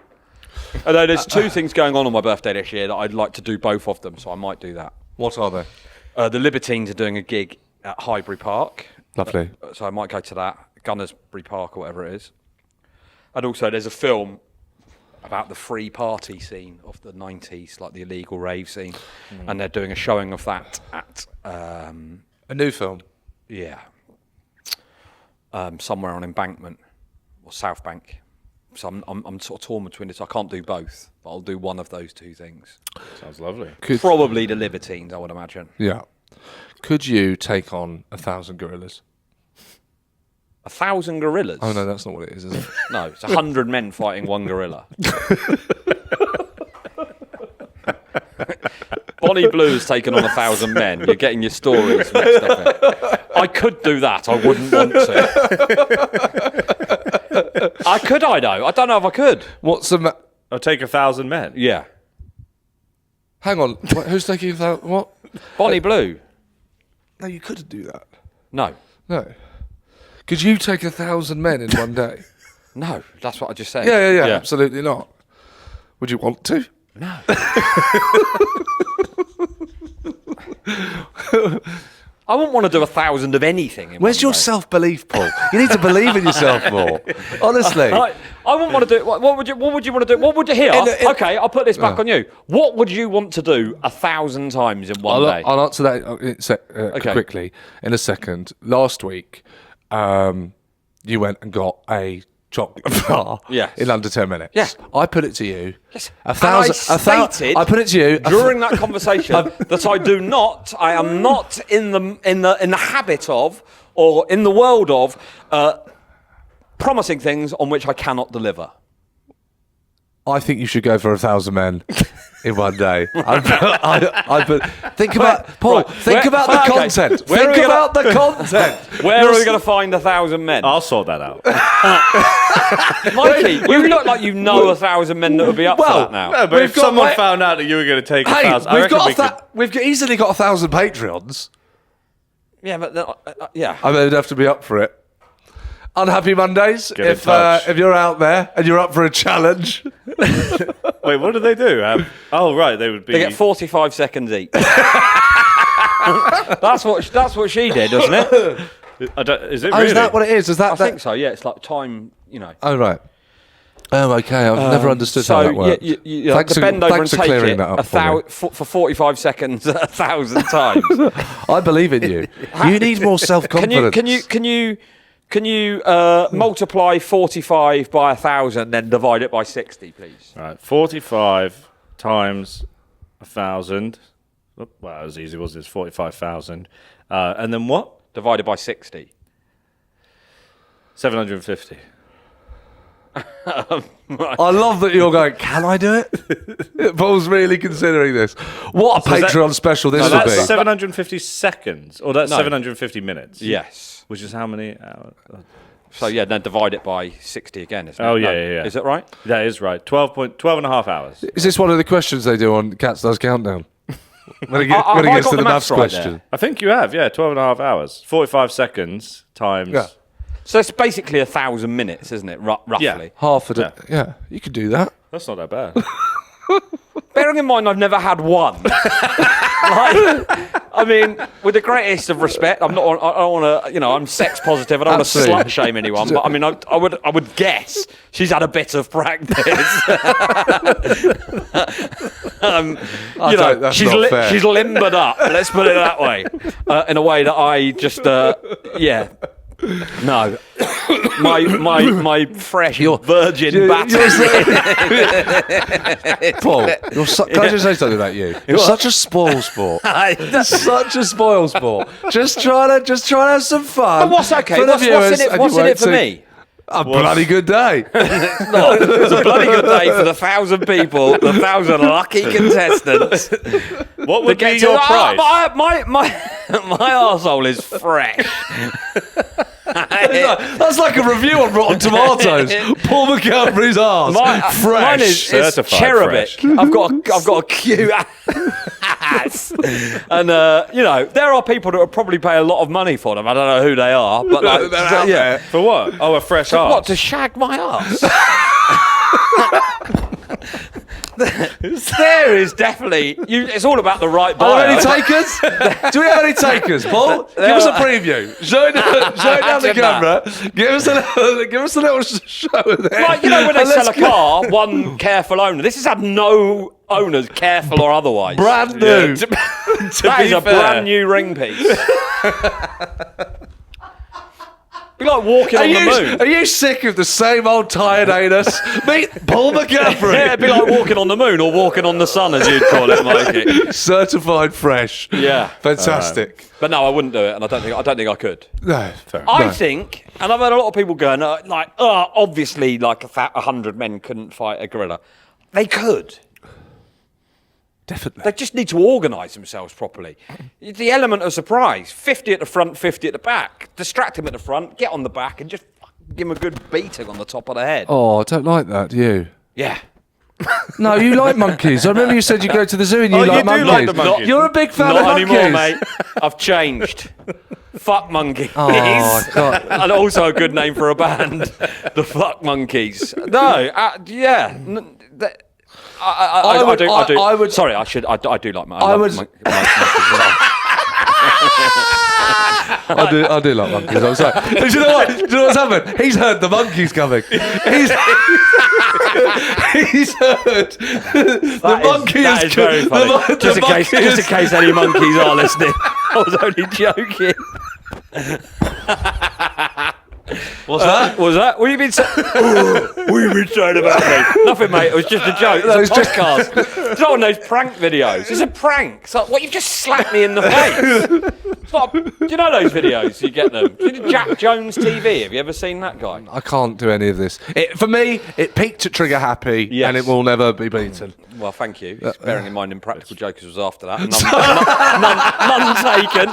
Although there's two things going on my birthday this year that I'd like to do both of them, so I might do that. What are they? The Libertines are doing a gig at Highbury Park. Lovely. So I might go to that, Gunnersbury Park or whatever it is. And also there's a film about the free party scene of the 90s, like the illegal rave scene. And they're doing a showing of that at, A new film. somewhere on Embankment or South Bank. So I'm sort of torn between it. So I can't do both, but I'll do one of those two things. Sounds lovely. Probably the Libertines, I would imagine. Yeah. Could you take on 1,000 gorillas? 1,000 gorillas? Oh, no, that's not what it is it? No, it's 100 men fighting one gorilla. Bonnie Blue's taken on 1,000 men. You're getting your stories mixed up here. I could do that. I wouldn't want to. I could, I know. I don't know if I could. What's the... I'll take 1,000 men. Yeah. Hang on. Who's taking 1,000... What? Bonnie Blue? No, you couldn't do that. No. No. Could you take 1,000 men in one day? No, that's what I just said. Yeah, absolutely not. Would you want to? No. I wouldn't want to do 1,000 of anything. In Where's one your day. self-belief, Paul? You need to believe in yourself more. Honestly. I wouldn't want to do. What would you want to do? What would you hear? Okay, I'll put this back on you. What would you want to do 1,000 times in one day? I'll answer that quickly in a second. Last week, you went and got a chocolate bar Yes. in under 10 minutes. Yeah. I put it to you. Yes. 1,000. And I stated I put it to you. during that conversation that I am not in the habit of, or in the world of, promising things on which I cannot deliver. I think you should go for 1,000 men in one day. Think about Paul. Right. Think about the content. Where Think about the content. Where are we going to find 1,000 men? I'll sort that out. Mikey, you look like you know 1,000 men that would be up for that now. No, but if someone found out that you were going to take 1,000, I reckon we've easily got 1,000 Patreons. Yeah, but yeah. I mean, they'd have to be up for it. Unhappy Mondays. Get in touch. If you're out there and you're up for a challenge. Wait, what do they do? Right, they would be. They get 45 seconds each. That's what she did, doesn't it? Is it really? Is that what it is? I think so. Yeah, it's like time. Oh right. Oh, okay. I've never understood how that works. Thanks bend over and take clearing that up for 45 seconds 1,000 times. I believe in you. You need more self-confidence. Can you multiply 45 by 1,000, then divide it by 60, please? Right, 45 times 1,000. Well, that was easy, wasn't it? It's 45,000. And then what? Divided by 60. 750. I love that you're going, can I do it? Paul's really considering this. What a Patreon special this will be. That's 750 seconds, or that's 750 minutes? Yes. Which is how many hours? So, yeah, then divide it by 60 again, isn't it? Oh, yeah. Is it right? That is right. 12 and a half hours. Is this one of the questions they do on Cats Does Countdown? When it Have I gets got to the the maths maths right question. there? I think you have, 12 and a half hours. 45 seconds times... Yeah. So it's basically 1,000 minutes, isn't it, roughly? Yeah. Half a day. Yeah, you could do that. That's not that bad. Bearing in mind I've never had one. I mean, with the greatest of respect, I don't want to, I'm sex positive. I don't want to slut shame anyone. But I mean, I would guess she's had a bit of practice. She's limbered up. Let's put it that way, in a way that I just, No, my fresh virgin batter. Paul, can I just say something about you? You're such a spoil sport. Such a spoil sport. Just trying to have some fun. But what's okay? For the What's in it for me? A bloody good day. It's a bloody good day for the 1,000 people, the 1,000 lucky contestants. What would be your price? My arsehole is fresh. That's like a review on Rotten Tomatoes. Paul McCaffrey's arse. Fresh. Mine is Certified cherubic. fresh. I've got a cute ass. And there are people that would probably pay a lot of money for them. I don't know who they are, but yeah. For what? Oh, a fresh arse. What, to shag my arse? There is definitely. It's all about the right buyer. Are there any takers? Do we have any takers, Paul? Give us a preview. Show it down the camera. Give us a little show there. Like, when they sell a car, one careful owner. This has had no owners, careful or otherwise. Brand new. That is a brand new ring piece. Be like walking on the moon. Are you sick of the same old tired anus? Meet Paul McCaffrey. Yeah, it'd be like walking on the moon or walking on the sun, as you'd call it, Mikey. Certified fresh. Yeah, fantastic. But no, I wouldn't do it, and I don't think I could. No, fair. I think, and I've heard a lot of people going, obviously, like 100 men couldn't fight a gorilla. They could. Definitely. They just need to organise themselves properly. The element of surprise. 50 at the front, 50 at the back. Distract him at the front, get on the back, and just give him a good beating on the top of the head. Oh, I don't like that, do you? Yeah. No, you like monkeys. I remember you said you go to the zoo and you like monkeys. Like the monkeys. You're a big fan of Not monkeys. anymore, mate. I've changed. Fuck monkeys. Oh, God. And also a good name for a band. The Fuck Monkeys. No, yeah. I do. Sorry, I do like my. I do like monkeys. I'm sorry. Do you know what? Do you know what's happened? He's heard the monkeys coming. He's heard the monkeys. That is very funny. Just in case any monkeys are listening, I was only joking. What's that? What's that? What have you been saying? What have you been saying about me? Nothing, mate. It was just a joke. It's a podcast. It's not one of those prank videos. It's a prank. It's like, what, you've just slapped me in the face. It's like, do you know those videos? You get them. Jack Jones TV. Have you ever seen that guy? I can't do any of this. For me, it peaked at Trigger Happy, and it will never be beaten. Well, thank you. Bearing in mind, Impractical Jokers was after that. None taken.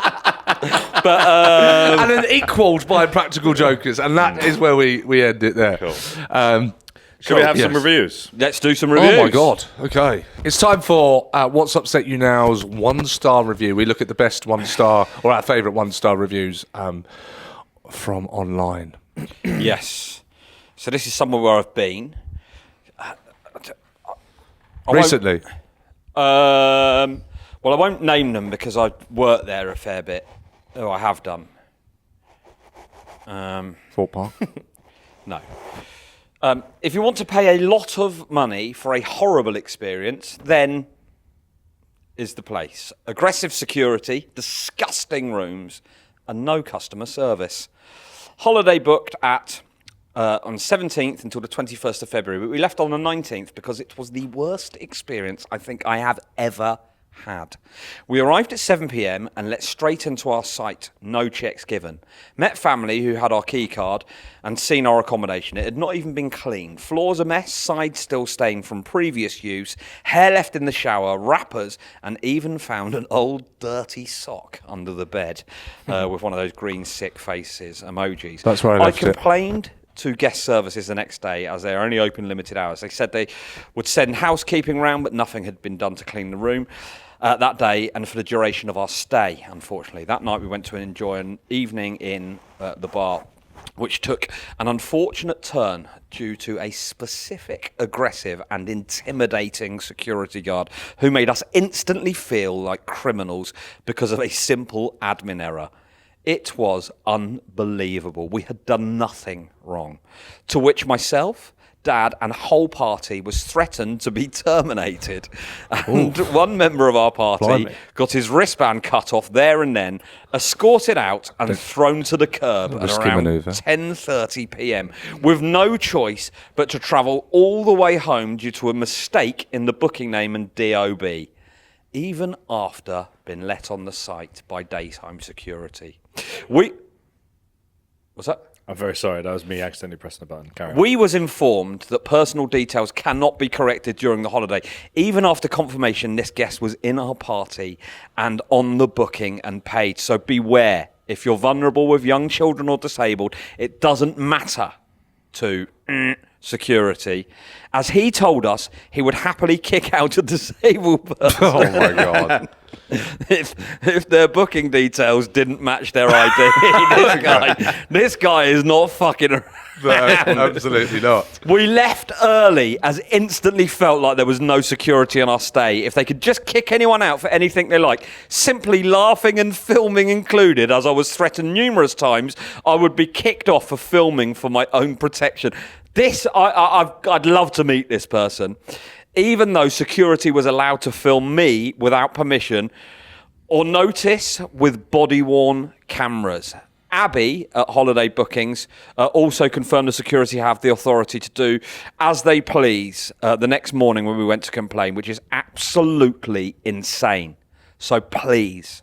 But and then equalled by Practical Jokers, and that is where we end it there. Cool. Should we have some reviews? Let's do some reviews. Oh my God. Okay. It's time for What's Upset You Now's 1-star review. We look at the best 1-star or our favourite 1-star reviews from online. Yes. So this is somewhere where I've been. Recently? Well, I won't name them because I worked there a fair bit. Oh, I have done. Fort Park? No. If you want to pay a lot of money for a horrible experience, then is the place. Aggressive security, disgusting rooms, and no customer service. Holiday booked at on 17th until the 21st of February, but we left on the 19th because it was the worst experience I think I have ever had. We arrived at 7 p.m. and let straight into our site, no checks given. Met family who had our key card and seen our accommodation. It had not even been cleaned. Floors a mess, sides still stained from previous use, hair left in the shower, wrappers, and even found an old dirty sock under the bed with one of those green sick faces emojis. That's where I left it. Complained to guest services the next day as they are only open limited hours. They said they would send housekeeping round, but nothing had been done to clean the room that day and for the duration of our stay, unfortunately. That night we went to enjoy an evening in the bar, which took an unfortunate turn due to a specific, aggressive and intimidating security guard who made us instantly feel like criminals because of a simple admin error. It was unbelievable. We had done nothing wrong. To which myself, Dad, and whole party was threatened to be terminated. And one member of our party got his wristband cut off there and then, escorted out and thrown to the curb at around 10:30 p.m. with no choice but to travel all the way home due to a mistake in the booking name and DOB, even after being let on the site by daytime security. What's that? I'm very sorry. That was me accidentally pressing the button. Carry on. We was informed that personal details cannot be corrected during the holiday. Even after confirmation, this guest was in our party and on the booking and paid. So beware. If you're vulnerable with young children or disabled, it doesn't matter to security. As he told us, he would happily kick out a disabled person. Oh my God. If their booking details didn't match their ID. this guy is not fucking around. No, absolutely not. We left early as instantly felt like there was no security on our stay. If they could just kick anyone out for anything they like, simply laughing and filming included, as I was threatened numerous times, I would be kicked off for filming for my own protection. I'd love to meet this person. Even though security was allowed to film me without permission or notice with body-worn cameras. Abby at Holiday Bookings also confirmed the security have the authority to do as they please the next morning when we went to complain, which is absolutely insane. So please,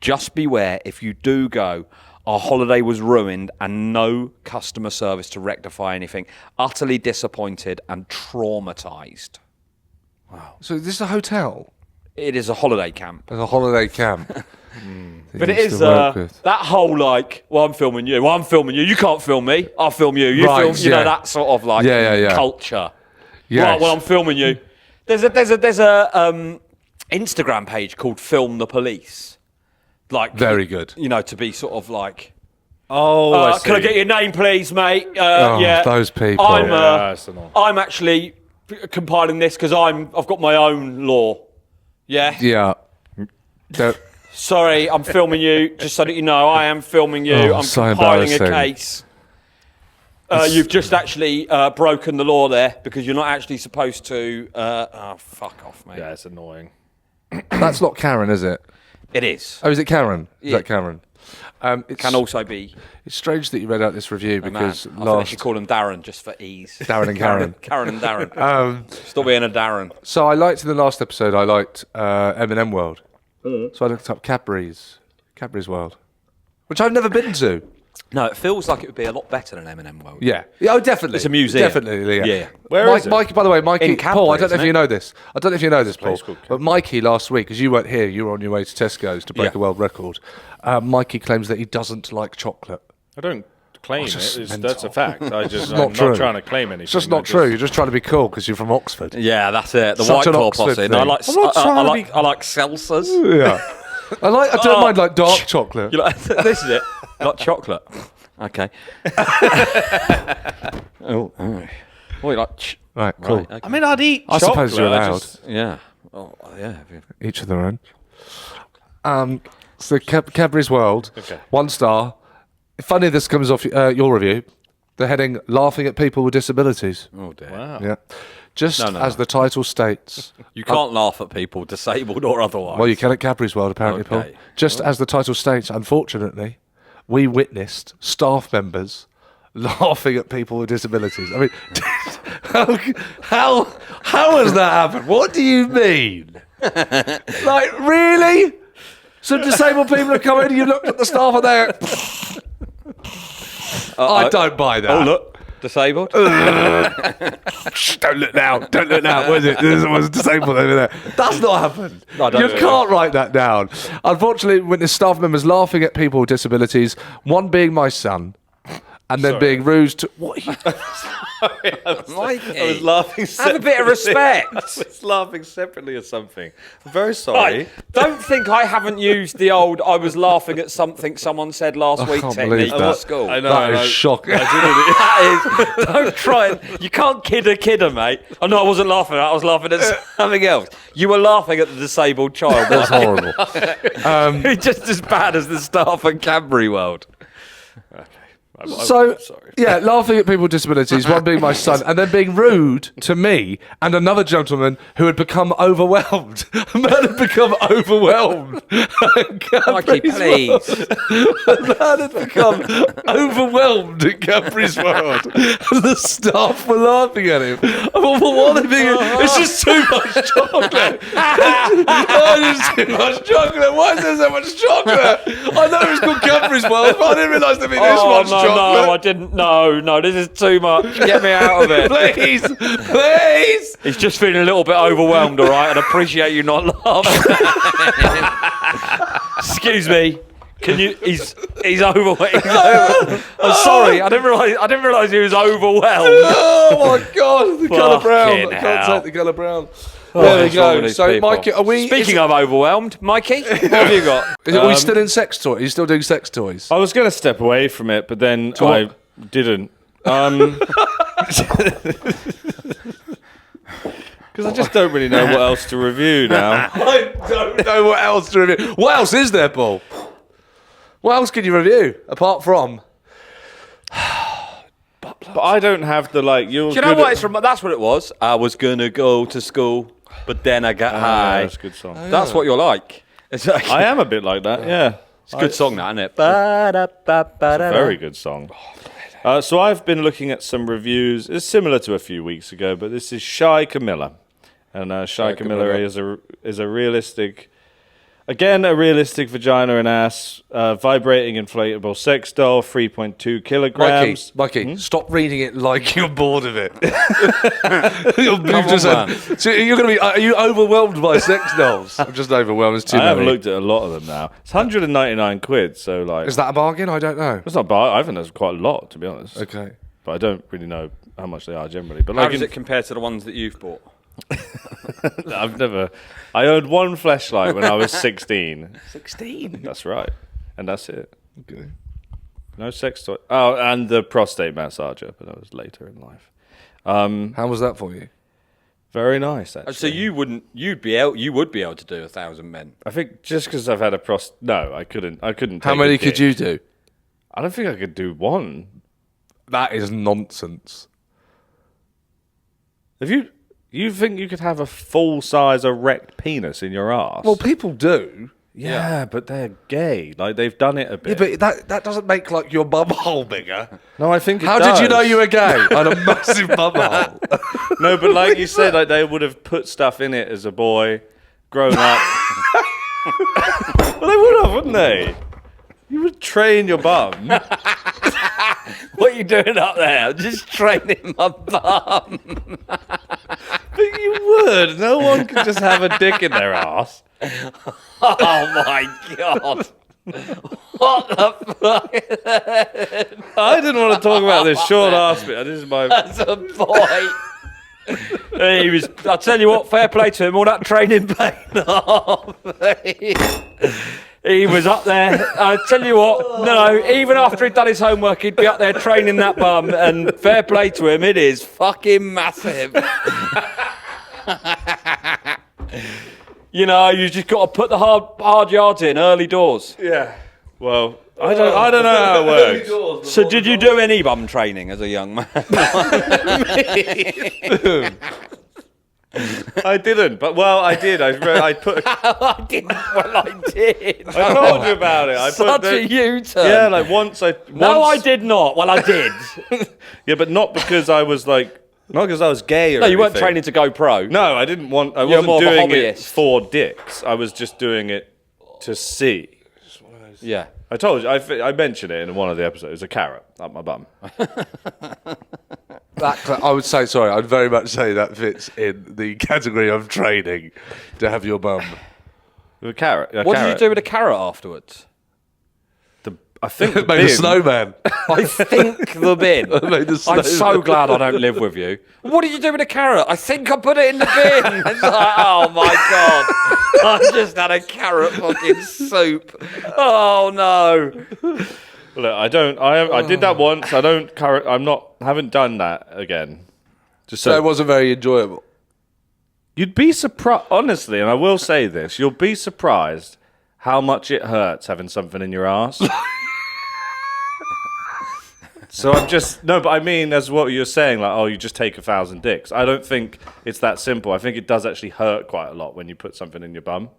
just beware if you do go. Our holiday was ruined and no customer service to rectify anything. Utterly disappointed and traumatised. Wow. So this is a hotel? It is a holiday camp. It's a holiday camp. But it is that whole I'm filming you. Well, I'm filming you. You can't film me. I'll film you. You film. You know, that sort of culture. Yes. Right. Well, I'm filming you. There's a Instagram page called Film the Police. Like very good. You know, to be sort of like. I see. Can I get your name, please, mate? Those people. I'm actually compiling this because I've got my own law. Yeah. Yeah. Sorry, I'm filming you. Just so that you know, I am filming you. I'm so compiling a case. You've just actually broken the law there because you're not actually supposed to. Fuck off, mate. Yeah, it's annoying. That's not Karen, is it? It is. Oh, is it Karen? Is Yeah. that Karen? Can also be It's strange that you read out this review a man. because I think I should call them Darren just for ease. Darren and Karen. Karen and Darren. Stop being a Darren. So I liked in the last episode. I liked M&M World. So I looked up Cadbury's World, which I've never been to. No, it feels like it would be a lot better than M&M World. Yeah. Oh, definitely. It's a museum. Definitely. Yeah. Where is it? Mikey, by the way, Mikey. In Cadbury, Paul, I don't know isn't if you it? know this. I don't know if you know this, Paul. place called But Mikey last week, because you weren't here, you were on your way to Tesco's to break Yeah. a world record. Mikey claims that he doesn't like chocolate. I don't claim just it. It's, mental. that's a fact. I'm not true. not trying to claim anything. It's just not true. You're just trying to be cool because you're from Oxford. Yeah, that's it. The Such White an Claw Oxford posse. No, I thing. like. I'm not trying to I like seltzers. Yeah. I don't mind like dark chocolate. You like this is it. Like chocolate. Okay. oh. What you like? Right, cool. Right, okay. I mean, I'd eat I chocolate. suppose you're allowed. Yeah. Oh, yeah. Each of their own. So Cadbury's World, Okay. 1 star. Funny this comes off your review. The heading, laughing at people with disabilities. Oh dear. Wow. Yeah. Just No. as the title states. You can't laugh at people, disabled or otherwise. Well, you can at Cadbury's World, apparently, Okay. Paul. Just as the title states, unfortunately, we witnessed staff members laughing at people with disabilities. I mean, how has that happened? What do you mean? Like, really? Some disabled people have come in and you looked at the staff and they're... I don't buy that. Oh look, disabled. Don't look now. Don't look now. Was it? There's someone disabled over there. That's not happened. No, don't You do it. can't write that down. Unfortunately, witness staff members laughing at people with disabilities, one being my son, and then being rude to... What are you... Mikey, I was laughing. have a bit of respect. I was laughing separately at something. I'm very sorry. Right. Don't think I haven't used the old "I was laughing at something someone said last week" can't technique believe at that. school. I know. That is I- shocking. That is, don't try and you can't kid a kidder, mate. Oh no, I wasn't laughing at that, I was laughing at something else. You were laughing at the disabled child. That's horrible. Just as bad as the staff at Cadbury World. I'm So, sorry. yeah, laughing at people with disabilities, one being my son, and then being rude to me and another gentleman who had become overwhelmed. A man had become overwhelmed. Mikey, please. The man had become overwhelmed at Cadbury's World. And the staff were laughing at him. I thought, well, what are they being? It's just too much chocolate. Oh, it's too much chocolate. Why is there so much chocolate? I know it's called Cadbury's World, but I didn't realise there'd be this much chocolate. No, I didn't. No, this is too much. Get me out of it. Please. He's just feeling a little bit overwhelmed, all right? I'd appreciate you not laughing. Excuse me. Can you? He's overwhelmed. I'm sorry. I didn't realise he was overwhelmed. Oh my God, the colour brown. I can't hell. take the colour brown. What There we is wrong with go. these So, people? Mikey, are we? Speaking of overwhelmed, Mikey, what have you got? Are we still in sex toys? Are you still doing sex toys? I was going to step away from it, but then Talk. I didn't. Because I just don't really know what else to review now. I don't know what else to review. What else is there, Paul? What else can you review apart from? But I don't have the like. You're Do you know good what at- it's from? That's what it was. I was gonna go to school, but then I got high. That's a good song. That's what you're like. It's like I am a bit like that. Yeah, it's a good song, that, isn't it? very good song. So I've been looking at some reviews. It's similar to a few weeks ago, but this is Shy Camilla, and Shy Camilla is a realistic. Again, a realistic vagina and ass, vibrating inflatable sex doll, 3.2 kilograms. Mikey, stop reading it like you're bored of it. So you're going to be. Are you overwhelmed by sex dolls? I'm just overwhelmed. It's too I many. haven't looked at a lot of them now. It's 199 quid, so like Is that a bargain? I don't know. it's not bad. I think that's quite a lot, to be honest. Okay. But I don't really know how much they are generally. But How like does in- it compare to the ones that you've bought? I've never. I owned one fleshlight when I was 16. 16. That's right, and that's it. Okay. No sex toy. Oh, and the prostate massager, but that was later in life. How was that for you? Very nice, actually. So you would be able to do 1,000 men. I think just because I've had a no, I couldn't. How take many a could dick. you do? I don't think I could do one. That is nonsense. If you think you could have a full size erect penis in your ass? Well, people do. Yeah, but they're gay. Like, they've done it a Yeah, bit. but that doesn't make like your bum hole bigger. No, I think it How does. did you know you were gay? I had a massive bum hole. No, but like you said, like they would have put stuff in it as a boy, grown up. Well, they would have, wouldn't they? You would train your bum. What are you doing up there? Just training my bum. But you would. No one could just have a dick in their ass. Oh my God. What the fuck? I didn't want to talk about this. Sean asked me. This is my. As a boy. He was. I tell you what, fair play to him. All that training paid off. He was up there. I tell you what, no, even after he'd done his homework, he'd be up there training that bum. And fair play to him, it is fucking massive. You know, you just got to put the hard yards in early doors. Yeah. Well, I don't know how it works. So, did you do any bum training as a young man? I didn't, but I did. I put. I didn't. Well, I did. I told you about it. I Such put a U-turn. Yeah, like once. No, I did not. Well, I did. Yeah, but not because I was like. Not because I was gay or No, you weren't anything. training to go pro. No, I didn't want. I You're wasn't more of a doing it hobbyist. for dicks. I was just doing it to see. Yeah. I told you. I mentioned it in one of the episodes. It was a carrot up my bum. I would say, sorry, I'd very much say that fits in the category of training to have your bum. A carrot. What did you do with a carrot afterwards? I think the Made a bin- snowman. I think the bin. Made a I'm so snowman. glad I don't live with you. What did you do with a carrot? I think I put it in the bin. It's like, oh my God. I just had a carrot fucking soup. Oh no. Look, I did that once. Haven't done that again. Just So it wasn't very enjoyable. You'd be surprised, honestly, and I will say this: you'll be surprised how much it hurts having something in your ass. So but I mean, as what you're saying, like, oh, you just take 1,000 dicks. I don't think it's that simple. I think it does actually hurt quite a lot when you put something in your bum.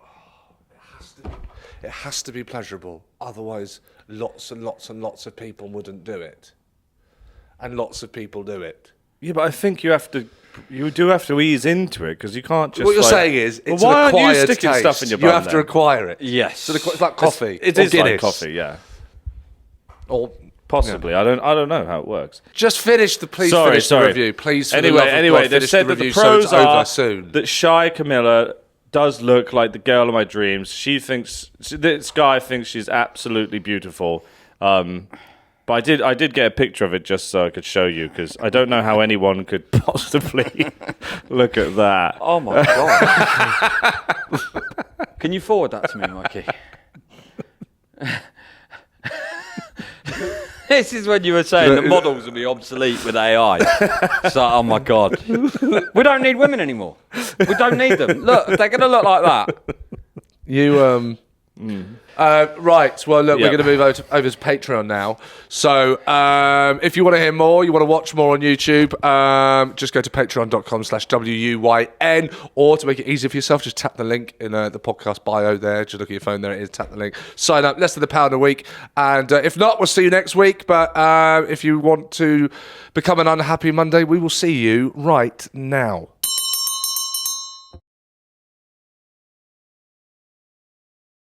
It has to be pleasurable. Otherwise, lots and lots and lots of people wouldn't do it. And lots of people do it. Yeah, but I think you do have to ease into it because you can't just. What you're like, saying is, it's why an aren't you acquired sticking taste. stuff in your You bum? have to then? acquire it. Yes. So it's like coffee. It or is like Guinness. coffee, yeah. Or Possibly. I don't know how it works. just finish the review. Please. For the love of Anyway, God, they've finish said the that the review so pros it's over are soon. that Shy Camilla does look like the girl of my dreams. This guy thinks she's absolutely beautiful. But I did get a picture of it just so I could show you because I don't know how anyone could possibly look at that. Oh my God. Can you forward that to me, Mikey? This is when you were saying that models will be obsolete with AI. So, oh my God. We don't need women anymore. We don't need them. Look, they're going to look like that. You right. Well, look, Yep. we're going to move over to Patreon now. So, if you want to hear more, you want to watch more on YouTube, just go to patreon.com/WUYN, or to make it easier for yourself, just tap the link in the podcast bio there. Just look at your phone, there it is, tap the link. Sign up, less than £1 a week. And if not, we'll see you next week. But if you want to become an unhappy Monday, we will see you right now.